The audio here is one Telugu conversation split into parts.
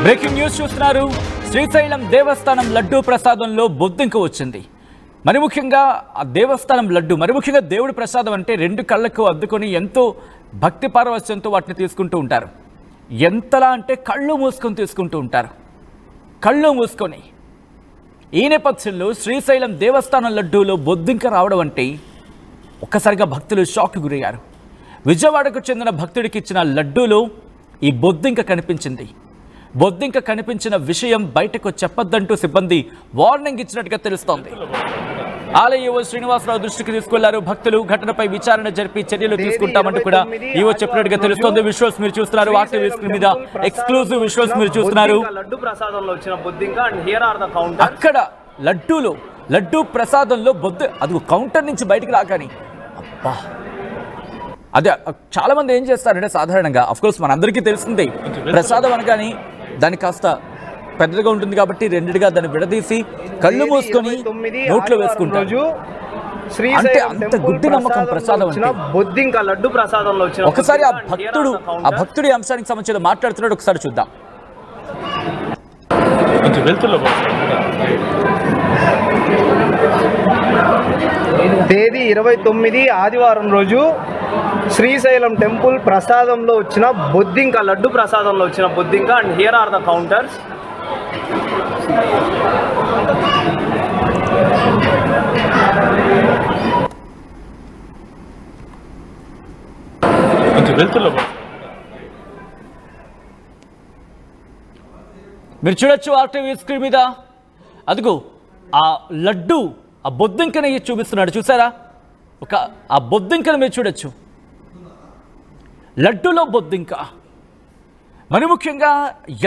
బ్రేకింగ్ న్యూస్ చూస్తున్నారు. శ్రీశైలం దేవస్థానం లడ్డూ ప్రసాదంలో బొద్దింక వచ్చింది. మరి ముఖ్యంగా ఆ దేవస్థానం లడ్డు, మరి ముఖ్యంగా దేవుడి ప్రసాదం అంటే రెండు కళ్ళకు అద్దుకొని ఎంతో భక్తి పారవస్యంతో వాటిని తీసుకుంటూ ఉంటారు. ఎంతలా అంటే కళ్ళు మూసుకొని తీసుకుంటూ ఉంటారు. కళ్ళు మూసుకొని. ఈ నేపథ్యంలో శ్రీశైలం దేవస్థానం లడ్డూలో బొద్దింక రావడం అంటే ఒక్కసారిగా భక్తులు షాక్ గురయ్యారు. విజయవాడకు చెందిన భక్తుడికి ఇచ్చిన లడ్డూలో ఈ బొద్దింక కనిపించింది. బొద్దింక కనిపించిన విషయం బయటకు చెప్పొద్దంటూ సిబ్బంది వార్నింగ్ ఇచ్చినట్టుగా తెలుస్తోంది. ఆలయ ఈవో శ్రీనివాసరావు దృష్టికి తీసుకెళ్లారు భక్తులు. ఘటనపై విచారణ జరిపి చర్యలు తీసుకుంటామంటూ కూడా ఈవో చెప్పినట్టుగా తెలుస్తోంది. విజువల్స్ మీరు చూస్తున్నారు. వార్తా స్క్రీన్ మీద ఎక్స్క్లూజివ్ విజువల్స్ మీరు చూస్తున్నారు. అక్కడ లడ్డూ ప్రసాదంలో అది కౌంటర్ నుంచి బయటకు రాగాని అబ్బా, అదే చాలా మంది ఏం చేస్తారంటే సాధారణంగా అఫ్కోర్స్ మనందరికీ తెలిసిందే, ప్రసాదం అనగాని దాన్ని కాస్త పెద్దగా ఉంటుంది కాబట్టి రెండిగా దాన్ని విడదీసి కళ్ళు మూసుకొని నోట్లో వేసుకుంటారు. అంటే అంత గుడ్డి నమ్మకం ప్రసాదం అంటే. బొద్దింక లడ్డు ప్రసాదంలో ఒకసారి ఆ భక్తుడి అంశానికి సంబంధించిన మాట్లాడుతున్నాడు, ఒకసారి చూద్దాం. తేదీ 29 ఆదివారం రోజు శ్రీశైలం టెంపుల్ ప్రసాదంలో వచ్చిన బొద్దింక లడ్డు ప్రసాదంలో వచ్చిన బొద్దింక. And here are the counters. మీరు చూడొచ్చు ఆర్టీవీ స్క్రీన్ మీద. అదిగో ఆ లడ్డు, ఆ బొద్దింకని చూపిస్తున్నాడు, చూసారా? ఆ బొద్దింకను మీరు చూడొచ్చు. లడ్డూలో బొద్దింక. మరి ముఖ్యంగా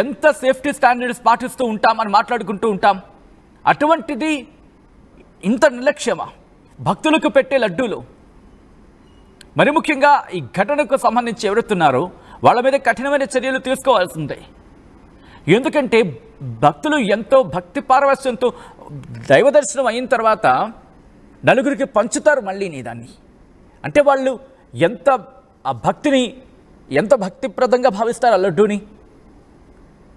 ఎంత సేఫ్టీ స్టాండర్డ్స్ పాటిస్తూ ఉంటామని మాట్లాడుకుంటూ ఉంటాం. అటువంటిది ఇంత నిర్లక్ష్యమా భక్తులకు పెట్టే లడ్డూలు? మరి ముఖ్యంగా ఈ ఘటనకు సంబంధించి ఎవరుతున్నారో వాళ్ళ మీద కఠినమైన చర్యలు తీసుకోవాల్సిందే. ఎందుకంటే భక్తులు ఎంతో భక్తి పారవస్యంతో దైవ దర్శనం అయిన తర్వాత నలుగురికి పంచుతారు మళ్ళీ దాన్ని. అంటే వాళ్ళు ఎంత ఆ భక్తిని ఎంత భక్తిప్రదంగా భావిస్తారు ఆ లడ్డూని.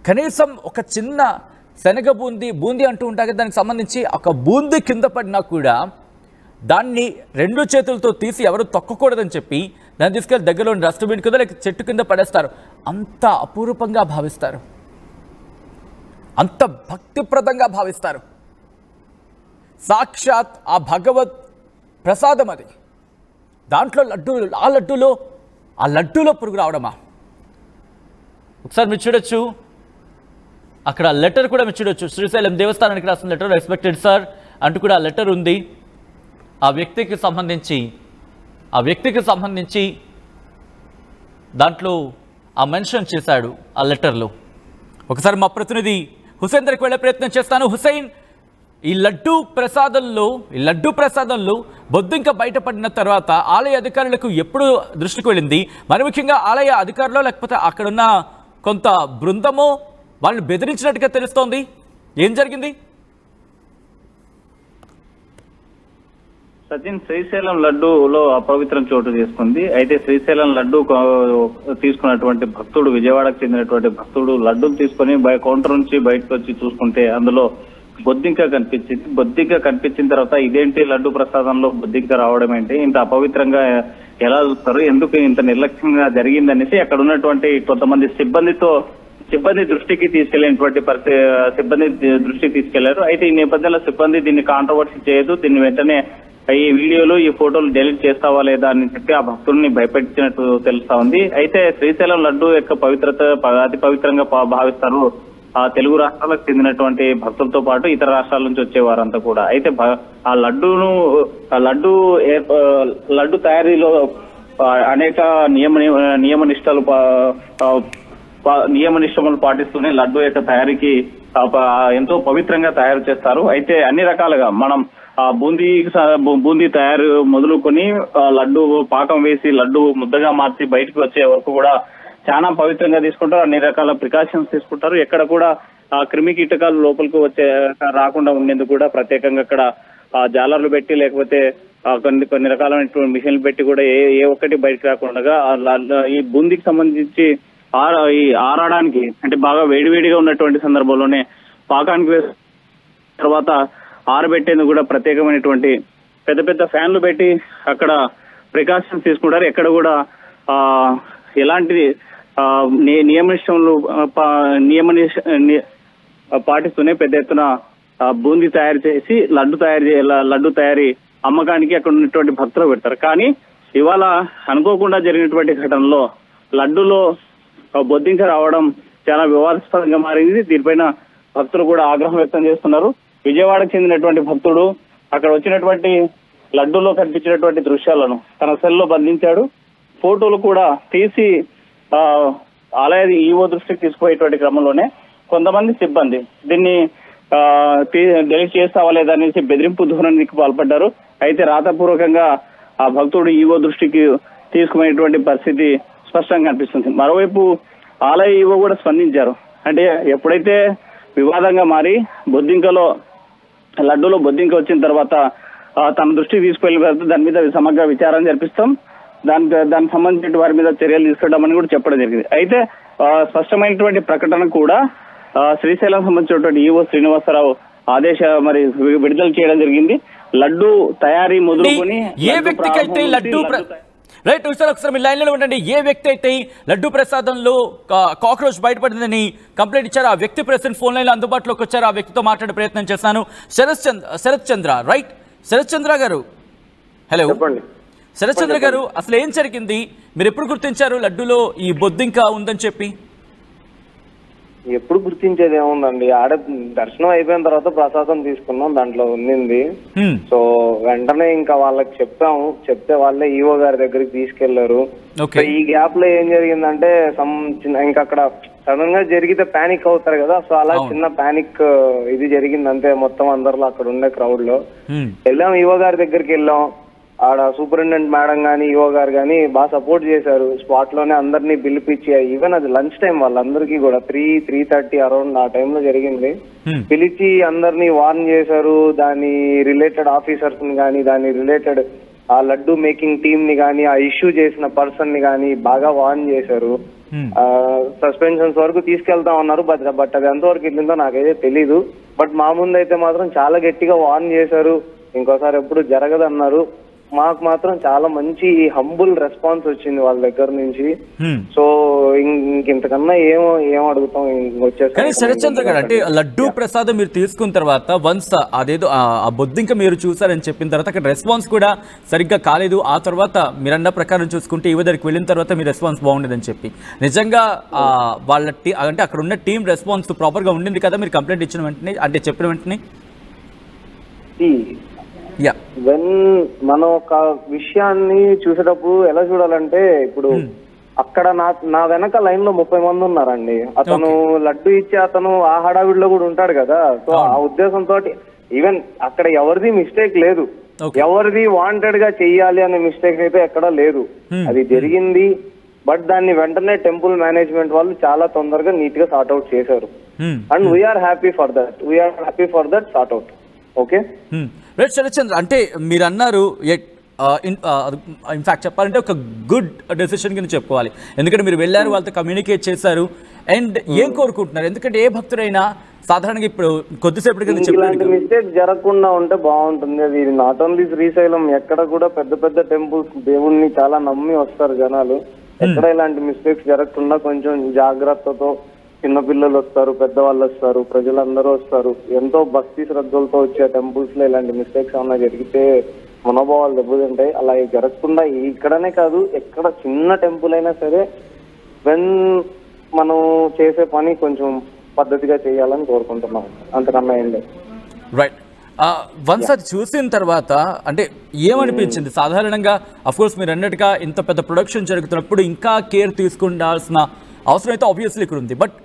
కనీసం ఒక చిన్న శనగ బూందీ అంటూ ఉంటారు కదా, దానికి సంబంధించి ఒక బూందీ కింద పడినా కూడా దాన్ని రెండు చేతులతో తీసి ఎవరు తొక్కకూడదని చెప్పి దాన్ని తీసుకెళ్ళి దగ్గరలోని డస్ట్బిన్ కింద లేక చెట్టు కింద పడేస్తారు. అంత అపూర్వంగా భావిస్తారు, అంత భక్తిప్రదంగా భావిస్తారు. సాక్షాత్ ఆ భగవత్ ప్రసాదం అది. దాంట్లో ఆ లడ్డూలో పురుగు రావడమా? ఒకసారి మీరు చూడొచ్చు, అక్కడ లెటర్ కూడా మీరు చూడొచ్చు. శ్రీశైలం దేవస్థానానికి రాసిన లెటర్, రెస్పెక్టెడ్ సార్ అంటూ కూడా ఆ లెటర్ ఉంది. ఆ వ్యక్తికి సంబంధించి దాంట్లో ఆ మెన్షన్ చేశాడు ఆ లెటర్లో. ఒకసారి మా ప్రతినిధి హుసేన్ దగ్గరికి వెళ్ళే ప్రయత్నం చేస్తాను. హుసేన్, ఈ లడ్డూ ప్రసాదంలో బొద్దింక బయటపడిన తర్వాత ఆలయ అధికారులకు ఎప్పుడు దృష్టికి వెళ్ళింది? మరి ముఖ్యంగా ఆలయ అధికారులు లేకపోతే అక్కడున్న కొంత బృందమో వాళ్ళని బెదిరించినట్టుగా తెలుస్తోంది. ఏం జరిగింది? సచిన్, శ్రీశైలం లడ్డూలో అపవిత్రం చోటు చేసుకుంది. అయితే శ్రీశైలం లడ్డు తీసుకున్నటువంటి భక్తుడు, విజయవాడకు చెందినటువంటి భక్తుడు లడ్డూలు తీసుకొని కౌంటర్ నుంచి బయటకు వచ్చి చూసుకుంటే అందులో బొద్దింక కనిపించింది. బొద్దింక కనిపించిన తర్వాత ఇదేంటి లడ్డు ప్రసాదంలో బొద్దింక రావడం ఏంటి, ఇంత అపవిత్రంగా ఎలా చూస్తారు, ఎందుకు ఇంత నిర్లక్ష్యంగా జరిగిందనేసి అక్కడ ఉన్నటువంటి కొంతమంది సిబ్బంది దృష్టికి తీసుకెళ్లారు. అయితే ఈ నేపథ్యంలో సిబ్బంది దీన్ని కాంట్రవర్సీ చేయదు, దీన్ని వెంటనే ఈ వీడియోలు ఈ ఫోటోలు డిలీట్ చేస్తావా లేదా అని చెప్పి ఆ భక్తుల్ని భయపెట్టినట్టు తెలుస్తా ఉంది. అయితే శ్రీశైలం లడ్డు యొక్క పవిత్రత అతి పవిత్రంగా భావిస్తారు ఆ తెలుగు రాష్ట్రాలకు చెందినటువంటి భక్తులతో పాటు ఇతర రాష్ట్రాల నుంచి వచ్చేవారంతా కూడా. అయితే ఆ లడ్డు తయారీలో అనేక నియమనిష్టములు పాటిస్తూనే లడ్డు యొక్క తయారీకి ఎంతో పవిత్రంగా తయారు చేస్తారు. అయితే అన్ని రకాలుగా మనం బూందీ తయారు మొదలుకొని లడ్డు పాకం వేసి లడ్డు ముద్దగా మార్చి బయటకు వచ్చే వరకు కూడా చాలా పవిత్రంగా తీసుకుంటారు. అన్ని రకాల ప్రికాషన్స్ తీసుకుంటారు. ఎక్కడ కూడా క్రిమి కీటకాలు లోపలికి రాకుండా ఉండేందుకు కూడా ప్రత్యేకంగా అక్కడ జాలర్లు పెట్టి లేకపోతే కొన్ని రకాలైనటువంటి మిషన్లు పెట్టి కూడా ఏ ఒక్కటి బయటకు రాకుండా ఈ బూందీకి సంబంధించి ఆరడానికి అంటే బాగా వేడివేడిగా ఉన్నటువంటి సందర్భంలోనే పాకానికి వేసిన తర్వాత ఆరబెట్టేందుకు కూడా ప్రత్యేకమైనటువంటి పెద్ద పెద్ద ఫ్యాన్లు పెట్టి అక్కడ ప్రికాషన్స్ తీసుకుంటారు. ఎక్కడ కూడా ఎలాంటి పాటిస్తూనే పెద్ద ఎత్తున బూందీ తయారు చేసి లడ్డు తయారీ అమ్మకానికి అక్కడ ఉన్నటువంటి భక్తులు పెడతారు. కానీ ఇవాళ అనుకోకుండా జరిగినటువంటి ఘటనలో లడ్డులో బొద్దింక రావడం చాలా వివాదాస్పదంగా మారింది. దీనిపైన భక్తులు కూడా ఆగ్రహం వ్యక్తం చేస్తున్నారు. విజయవాడకు చెందినటువంటి భక్తుడు అక్కడ వచ్చినటువంటి లడ్డూలో కనిపించినటువంటి దృశ్యాలను తన సెల్లో బంధించాడు. ఫోటోలు కూడా తీసి ఆలయ ఈవో దృష్టికి తీసుకుపోయేటువంటి క్రమంలోనే కొంతమంది సిబ్బంది దీన్ని డెలిట్ చేస్తావా లేదా అనేసి బెదిరింపు ధోరణికి పాల్పడ్డారు. అయితే రాతపూర్వకంగా ఆ భక్తుడు ఈవో దృష్టికి తీసుకునేటువంటి పరిస్థితి స్పష్టంగా కనిపిస్తుంది. మరోవైపు ఆలయ ఈవో కూడా స్పందించారు. అంటే ఎప్పుడైతే వివాదంగా మారి లడ్డూలో బొద్దింక వచ్చిన తర్వాత తన దృష్టికి తీసుకెళ్లి దాని మీద సమగ్ర విచారణ జరిపిస్తాం, దానికి సంబంధించిన వారి మీద చర్యలు తీసుకుంటామని కూడా చెప్పడం జరిగింది. అయితే స్పష్టమైనటువంటి ప్రకటన కూడా శ్రీశైలం సంబంధించినటువంటి ఈవో శ్రీనివాసరావు విడుదల చేయడం జరిగింది. లడ్డు తయారీ మొదలుకొని ఏ వ్యక్తికి అయితే రైట్ ఒకసారి మీ లైన్లో ఉండండి. ఏ వ్యక్తి అయితే లడ్డు ప్రసాదంలో కాక్రోచ్ బయటపడిందని కంప్లైంట్ ఇచ్చారు, ఆ వ్యక్తి ప్రెసిడెంట్ ఫోన్ లైన్లో అందుబాటులోకి వచ్చారు. ఆ వ్యక్తితో మాట్లాడే ప్రయత్నం చేస్తాను. శరత్ చంద్ర, రైట్? శరత్ చంద్ర గారు, హలో. శరత్ చంద్ర గారు, అసలు ఏం జరిగింది? మీరు ఎప్పుడు గుర్తించారు లడ్డూలో ఈ బొద్దింక ఉందని చెప్పి? ఎప్పుడు గుర్తించేది ఏముందండి, ఆడ దర్శనం అయిపోయిన తర్వాత ప్రసాదం తీసుకున్నాం, దాంట్లో ఉంది. సో వెంటనే ఇంకా వాళ్ళకి చెప్తే వాళ్ళే ఈవో గారి దగ్గరికి తీసుకెళ్లారు. ఈ గ్యాప్ లో ఏం జరిగిందంటే ఇంకా అక్కడ సడన్ గా జరిగితే పానిక్ అవుతారు కదా, సో అలా చిన్న పానిక్ ఇది జరిగింది అంతే. మొత్తం అందరిలో అక్కడ ఉండే క్రౌడ్ లో వెళ్ళాం, ఈవో గారి దగ్గరికి వెళ్ళాం. ఆడ సూపరింటెండెంట్ మేడం గానీ ఈవో గారు గానీ బాగా సపోర్ట్ చేశారు. స్పాట్ లోనే అందరినీ పిలిపించి, ఈవెన్ అది లంచ్ టైం వాళ్ళందరికీ కూడా 3:30 అరౌండ్ ఆ టైంలో జరిగింది. పిలిచి అందరినీ వార్న్ చేశారు. దాని రిలేటెడ్ ఆఫీసర్స్ ని కానీ, దాని రిలేటెడ్ ఆ లడ్డు మేకింగ్ టీమ్ ని కానీ, ఆ ఇష్యూ చేసిన పర్సన్ ని కానీ బాగా వార్న్ చేశారు. సస్పెన్షన్స్ వరకు తీసుకెళ్తా ఉన్నారు. బట్ అది ఎంతవరకు వెళ్ళిందో నాకైతే తెలీదు. బట్ మా ముందు అయితే మాత్రం చాలా గట్టిగా వార్న్ చేశారు, ఇంకోసారి ఎప్పుడు జరగదన్నారు. మాకు మాత్రం చాలా మంచి హంబుల్ రెస్పాన్స్ వచ్చింది వాళ్ళ దగ్గర నుంచి. సో ఇంతకన్నా ఏం అడుగుతాం వచ్చేసి. కానీ శరత్చంద్ర గారు, అంటే లడ్డూ ప్రసాదం మీరు తీసుకున్న తర్వాత వన్స్ అదేదో ఆ బొద్దింక మీరు చూసారని చెప్పిన తర్వాత అక్కడ రెస్పాన్స్ కూడా సరిగ్గా కాలేదు. ఆ తర్వాత మీరన్న ప్రకారం చూసుకుంటే ఈవో దగ్గరికి వెళ్ళిన తర్వాత మీ రెస్పాన్స్ బాగుండేదని చెప్పి, నిజంగా వాళ్ళ అంటే అక్కడ ఉన్న టీం రెస్పాన్స్ ప్రాపర్ గా ఉండింది కదా మీరు కంప్లైంట్ ఇచ్చిన వెంటనే, అంటే చెప్పిన వెంటనే? వెన్ మనం ఒక విషయాన్ని చూసేటప్పుడు ఎలా చూడాలంటే, ఇప్పుడు అక్కడ నా వెనక లైన్ లో 30 మంది ఉన్నారండి. అతను లడ్డు ఇచ్చి అతను ఆ హడావిడిలో కూడా ఉంటాడు కదా. సో ఆ ఉద్దేశంతో ఈవెన్ అక్కడ ఎవరిది మిస్టేక్ లేదు, ఎవరిది వాంటెడ్ గా చెయ్యాలి అనే మిస్టేక్ అయితే ఎక్కడా లేదు. అది జరిగింది. బట్ దాన్ని వెంటనే టెంపుల్ మేనేజ్మెంట్ వాళ్ళు చాలా తొందరగా నీట్ గా సార్ట్ అవుట్ చేశారు. And we are happy for that sort out. Okay right Sarathchandra, అంటే మీరు అన్నారు ఇన్ఫాక్ట్ చెప్పాలంటే ఒక గుడ్ డెసిషన్ కింద చెప్పుకోవాలి. ఎందుకంటే మీరు వెళ్ళారు, వాళ్ళతో కమ్యూనికేట్ చేశారు. అండ్ ఏం కోరుకుంటున్నారు? ఎందుకంటే ఏ భక్తుడైనా సాధారణంగా ఇప్పుడు కొద్దిసేపటి కింద ఇలాంటి మిస్టేక్ జరగకుండా ఉంటే బాగుంటుంది. అది నాట్ ఓన్లీ శ్రీశైలం, ఎక్కడ కూడా పెద్ద పెద్ద టెంపుల్స్ దేవుణ్ణి చాలా నమ్మి వస్తారు జనాలు. ఎక్కడ ఇలాంటి మిస్టేక్స్ జరగకుండా కొంచెం జాగ్రత్తతో, చిన్నపిల్లలు వస్తారు, పెద్దవాళ్ళు వస్తారు, ప్రజలందరూ వస్తారు, ఎంతో భక్తి శ్రద్ధలతో వచ్చే టెంపుల్స్ లో ఇలాంటి మిస్టేక్స్ ఏమన్నా జరిగితే మనోభావాలు దెబ్బతింటాయి. అలా జరగకుండా ఇక్కడనే కాదు, ఎక్కడ చిన్న టెంపుల్ అయినా సరే వెన్ మనం చేసే పని కొంచెం పద్ధతిగా చేయాలని కోరుకుంటున్నాం. అంతకన్నా ఏం లేదు. రైట్. వన్స్ అది చూసిన తర్వాత అంటే ఏమనిపించింది? సాధారణంగా అఫ్కోర్స్ మీరు అన్నట్టుగా ఇంత పెద్ద ప్రొడక్షన్ జరుగుతున్నప్పుడు ఇంకా కేర్ తీసుకుండాల్సిన అవసరం అయితే ఆబ్వియస్లీ ఇక్కడ ఉంది. బట్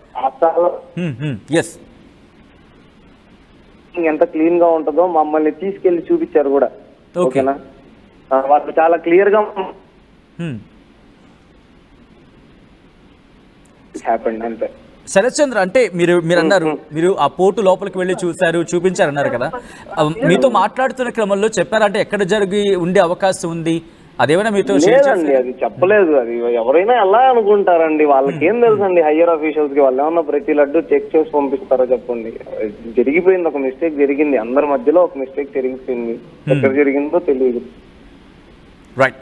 ఎంత క్లీన్ గా ఉంటుందో మమ్మల్ని తీసుకెళ్లి చూపించారు కూడా. ఓకేనా, వాళ్ళు చాలా క్లియర్ గా హ్యాపెండ్ అంతే. శరత్చంద్ర, అంటే మీరు అన్నారు మీరు ఆ పోర్టు లోపలికి వెళ్ళి చూపించారన్నారు కదా, మీతో మాట్లాడుతున్న క్రమంలో చెప్పారంటే ఎక్కడ జరిగి ఉండే అవకాశం ఉంది, అదేమైనా మీతో లేదండి, అది చెప్పలేదు. అది ఎవరైనా ఎలా అనుకుంటారండి, వాళ్ళకి ఏం తెలుసండి హయ్యర్ ఆఫీషియల్స్ కి. వాళ్ళు ఏమన్నా ప్రతి లడ్డు చెక్ చేసి పంపిస్తారో చెప్పండి. జరిగిపోయింది, ఒక మిస్టేక్ జరిగింది, అందరి మధ్యలో ఒక మిస్టేక్ జరిగిపోయింది, ఎక్కడ జరిగిందో తెలియదు. Right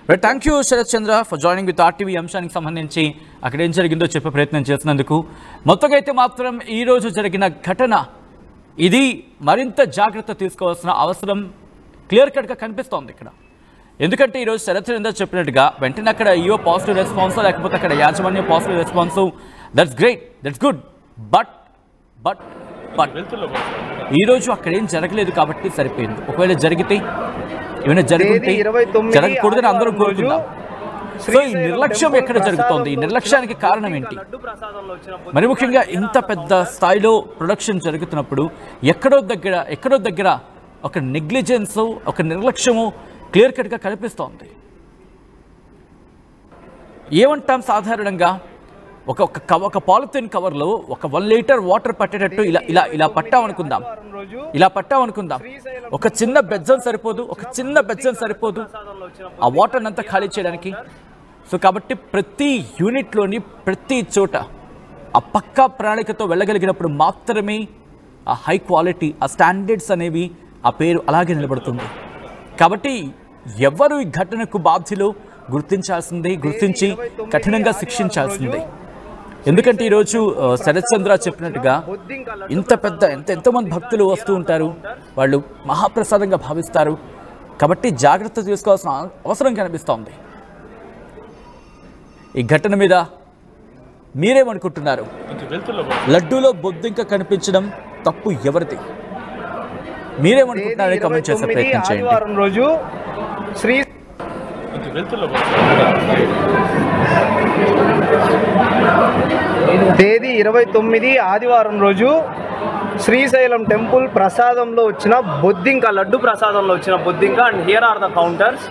right, thank you Sarath Chandra for joining with RTV. అంశానికి సంబంధించి అక్కడ ఏం జరిగిందో చెప్పే ప్రయత్నం చేసినందుకు. మొత్తంగా అయితే మాత్రం ఈరోజు జరిగిన ఘటన ఇది మరింత జాగ్రత్త తీసుకోవాల్సిన అవసరం క్లియర్ కట్గా కనిపిస్తోంది ఇక్కడ. ఎందుకంటే ఈరోజు శరత్ చంద్ర చెప్పినట్టుగా వెంటనే అక్కడ ఈఓ పాజిటివ్ రెస్పాన్స్, లేకపోతే అక్కడ యాజమాన్యం positive response, that's great, that's good. But but but ఈరోజు అక్కడ ఏం జరగలేదు కాబట్టి సరిపోయింది. ఒకవేళ జరిగితే ఏమైనా జరుగుతుంటే జరగకూడదని అందరూ కోరుకుందాం. సో ఈ నిర్లక్ష్యం ఎక్కడ జరుగుతోంది? ఈ నిర్లక్ష్యానికి కారణం ఏంటి? మరి ముఖ్యంగా ఇంత పెద్ద స్థాయిలో ప్రొడక్షన్ జరుగుతున్నప్పుడు ఎక్కడో దగ్గర ఒక నెగ్లిజెన్స్, ఒక నిర్లక్ష్యము క్లియర్ కట్గా కనిపిస్తోంది. ఏమంటాం సాధారణంగా, ఒక పాలిథిన్ కవర్లో ఒక 1 లీటర్ వాటర్ పట్టేటట్టు ఇలా పట్టామనుకుందాం. ఒక చిన్న బెజ్జం సరిపోదు ఆ వాటర్ అంతా ఖాళీ చేయడానికి. సో కాబట్టి ప్రతి యూనిట్లోని ప్రతి చోట ఆ పక్కా ప్రణాళికతో వెళ్ళగలిగినప్పుడు మాత్రమే ఆ హై క్వాలిటీ, ఆ స్టాండర్డ్స్ అనేవి, ఆ పేరు అలాగే నిలబడుతుంది. కాబట్టి ఎవరు ఈ ఘటనకు బాధ్యులు గుర్తించాల్సిందే, గుర్తించి కఠినంగా శిక్షించాల్సిందే. ఎందుకంటే ఈరోజు శరత్ చంద్ర చెప్పినట్టుగా ఎంతోమంది భక్తులు వస్తూ ఉంటారు, వాళ్ళు మహాప్రసాదంగా భావిస్తారు. కాబట్టి జాగ్రత్త తీసుకోవాల్సిన అవసరం కనిపిస్తోంది. ఈ ఘటన మీద మీరేమనుకుంటున్నారు? లడ్డూలో బొద్దింక కనిపించడం తప్పు ఎవరిది? మీరేమనుకుంటున్నారో కామెంట్ చేసే ప్రయత్నం చేయండి. రోజు తేదీ 29 ఆదివారం రోజు శ్రీశైలం టెంపుల్ ప్రసాదంలో వచ్చిన బొద్దింక, లడ్డు ప్రసాదంలో వచ్చిన బొద్దింక. And here are the counters.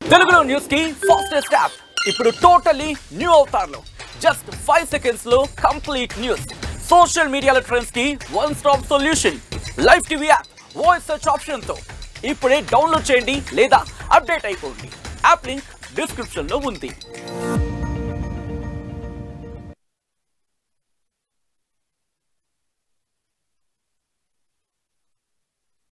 తెలుగులో న్యూస్ కి ఫాస్టెస్ట్ యాప్ ఇప్పుడు టోటలీ న్యూ అవతార్లో జస్ట్ 5 seconds లో కంప్లీట్ న్యూస్. సోషల్ మీడియాలో ట్రెండ్స్ కి one stop solution. Live TV app voice search option తో ఇప్పుడే డౌన్లోడ్ చేయండి లేదా అప్డేట్ అయిపోండి. యాప్ లింక్ డిస్క్రిప్షన్ లో ఉంది.